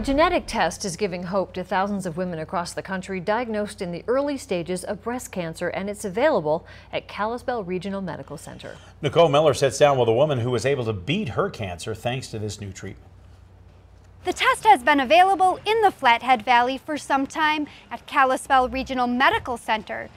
A genetic test is giving hope to thousands of women across the country diagnosed in the early stages of breast cancer, and it's available at Kalispell Regional Medical Center. Nicole Miller sits down with a woman who was able to beat her cancer thanks to this new treatment. The test has been available in the Flathead Valley for some time at Kalispell Regional Medical Center.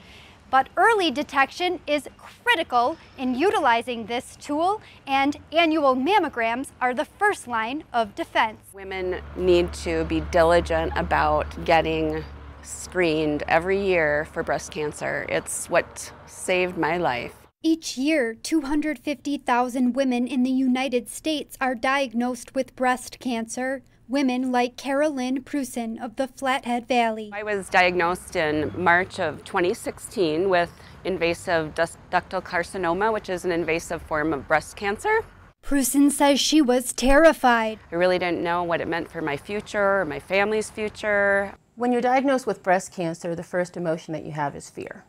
But early detection is critical in utilizing this tool, and annual mammograms are the first line of defense. Women need to be diligent about getting screened every year for breast cancer. It's what saved my life. Each year, 250,000 women in the United States are diagnosed with breast cancer. Women like Carolyn Prusen of the Flathead Valley. I was diagnosed in March of 2016 with invasive ductal carcinoma, which is an invasive form of breast cancer. Prusen says she was terrified. I really didn't know what it meant for my future or my family's future. When you're diagnosed with breast cancer, the first emotion that you have is fear.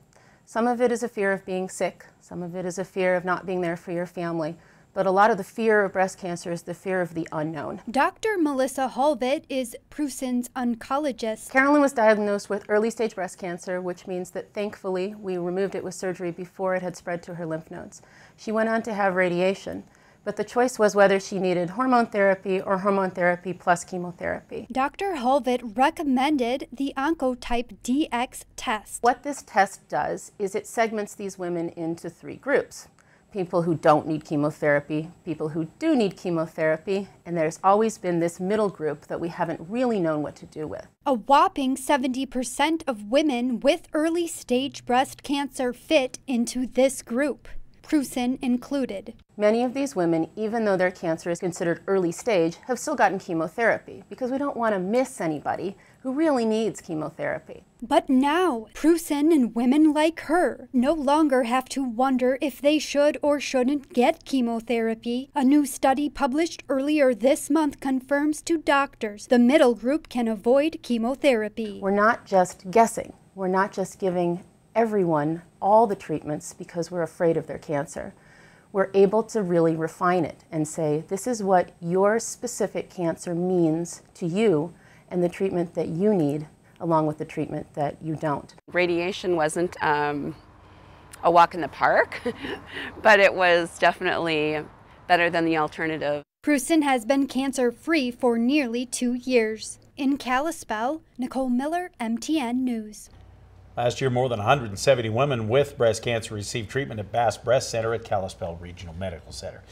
Some of it is a fear of being sick, some of it is a fear of not being there for your family. But a lot of the fear of breast cancer is the fear of the unknown. Dr. Melissa Halvet is Prusen's oncologist. Carolyn was diagnosed with early stage breast cancer, which means that thankfully we removed it with surgery before it had spread to her lymph nodes. She went on to have radiation, but the choice was whether she needed hormone therapy or hormone therapy plus chemotherapy. Dr. Halvet recommended the Oncotype DX test. What this test does is it segments these women into three groups. People who don't need chemotherapy, people who do need chemotherapy, and there's always been this middle group that we haven't really known what to do with. A whopping 70% of women with early stage breast cancer fit into this group, Prusen included. Many of these women, even though their cancer is considered early stage, have still gotten chemotherapy because we don't want to miss anybody who really needs chemotherapy. But now, Prusen and women like her no longer have to wonder if they should or shouldn't get chemotherapy. A new study published earlier this month confirms to doctors the middle group can avoid chemotherapy. We're not just guessing. We're not just giving everyone all the treatments because we're afraid of their cancer. We're able to really refine it and say, this is what your specific cancer means to you and the treatment that you need, along with the treatment that you don't. Radiation wasn't a walk in the park, but it was definitely better than the alternative. Prusen has been cancer-free for nearly 2 years. In Kalispell, Nicole Miller, MTN News. Last year, more than 170 women with breast cancer received treatment at Bass Breast Center at Kalispell Regional Medical Center.